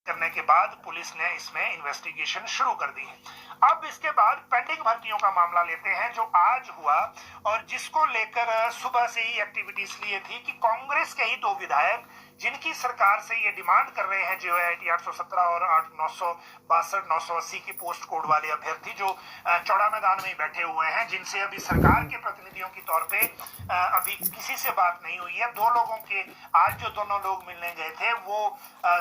करने के बाद पुलिस ने इसमें इन्वेस्टिगेशन शुरू कर दी है। अब इसके बाद पेंडिंग भर्तियों का मामला लेते हैं जो आज हुआ और जिसको लेकर सुबह से ही एक्टिविटी इसलिए थी कि कांग्रेस के ही 2 विधायक जिनकी सरकार से ये डिमांड कर रहे हैं जो है 817 और 962 980 की पोस्ट कोड वाले अभ्यर्थी जो चौड़ा मैदान में बैठे हुए हैं, जिनसे अभी सरकार के प्रतिनिधियों की तौर पे अभी किसी से बात नहीं हुई है। 2 लोगों के आज जो दोनों लोग मिलने गए थे वो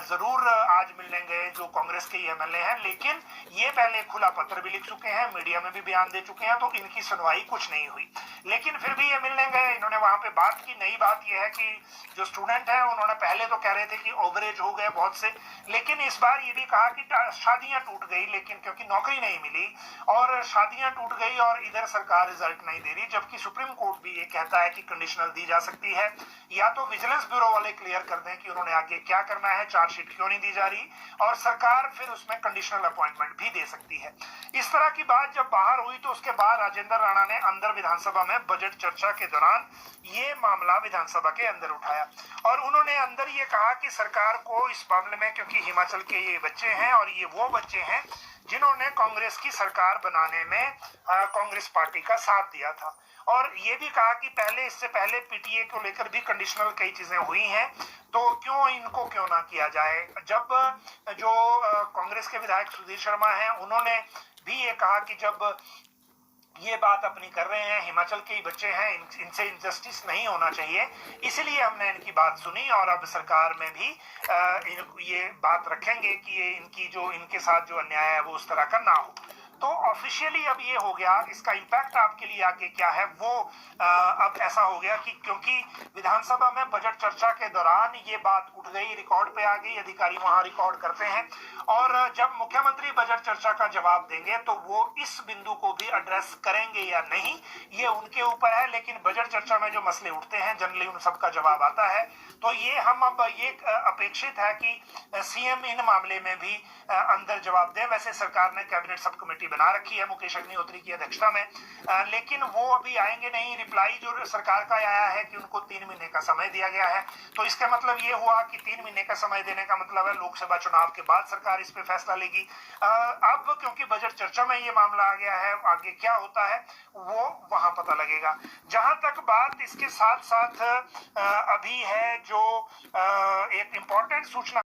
जरूर आज मिलने गए जो कांग्रेस के एमएलए हैं, लेकिन ये पहले खुला पत्र भी लिख चुके हैं, मीडिया में भी बयान दे चुके हैं, तो इनकी सुनवाई कुछ नहीं हुई। लेकिन फिर भी ये मिलने गए, इन्होंने वहां पे बात की। नई बात यह है कि जो स्टूडेंट है उन्होंने पहले तो कह रहे थे कि ओवरेज हो गए बहुत से, लेकिन इस बार ये भी कहा कि शादियां टूट गई, लेकिन क्योंकि नौकरी नहीं मिली और शादियां टूट गई और इधर सरकार रिजल्ट नहीं दे रही, जबकि सुप्रीम कोर्ट भी ये कहता है कि कंडीशनल दी जा सकती है। या तो विजिलेंस ब्यूरो वाले क्लियर कर दें कि उन्होंने आगे क्या करना है, चार्जशीट क्यों नहीं दी जा रही, और सरकार फिर उसमें कंडीशनल अपॉइंटमेंट भी दे सकती है। इस तरह की बात जब बाहर हुई तो उसके बाद राजेंद्र राणा ने अंदर विधानसभा में बजट चर्चा के दौरान ये मामला विधानसभा के अंदर उठाया और उन्होंने अंदर ये कहा कि सरकार को इस मामले में, क्योंकि हिमाचल के ये बच्चे हैं और ये वो बच्चे हैं जिन्होंने कांग्रेस की सरकार बनाने में कांग्रेस पार्टी का साथ दिया था, और ये भी कहा कि पहले इससे पहले पीटीए को लेकर भी कंडीशनल कई चीजें हुई हैं, तो क्यों इनको क्यों ना किया जाए। जब जो कांग्रेस के विधायक सुधीर शर्मा हैं उन्होंने भी ये कहा कि जब ये बात अपनी कर रहे हैं, हिमाचल के ही बच्चे हैं, इनसे इनजस्टिस नहीं होना चाहिए, इसलिए हमने इनकी बात सुनी और अब सरकार में भी ये बात रखेंगे कि ये इनकी जो इनके साथ जो अन्याय है वो उस तरह का ना हो। तो ऑफिशियली अब ये हो गया, इसका इम्पैक्ट आपके लिए आगे क्या है वो अब ऐसा हो गया कि क्योंकि विधानसभा में बजट चर्चा के दौरान ये बात उठ गई, रिकॉर्ड पे आ गई, अधिकारी वहां रिकॉर्ड करते हैं, और जब मुख्यमंत्री बजट चर्चा का जवाब देंगे तो वो इस बिंदु को भी एड्रेस करेंगे या नहीं ये उनके ऊपर है। लेकिन बजट चर्चा में जो मसले उठते हैं जनरली उन सबका जवाब आता है, तो ये हम अब ये अपेक्षित है कि सीएम इन मामले में भी अंदर जवाब दें। वैसे सरकार ने कैबिनेट सब कमेटी बना रखी है मुकेश अग्निहोत्री की अध्यक्षता में, लेकिन वो अभी आएंगे नहीं। रिप्लाई जो सरकार का आया है कि उनको 3 महीने का समय दिया गया है, तो इसका मतलब ये हुआ कि 3 महीने का समय देने का मतलब है लोकसभा चुनाव के बाद सरकार इस पे फैसला लेगी। अब क्योंकि बजट चर्चा में ये मामला आ गया है, आगे क्या होता है वो वहां पता लगेगा। जहां तक बात इसके साथ साथ अभी है जो एक इंपॉर्टेंट सूचना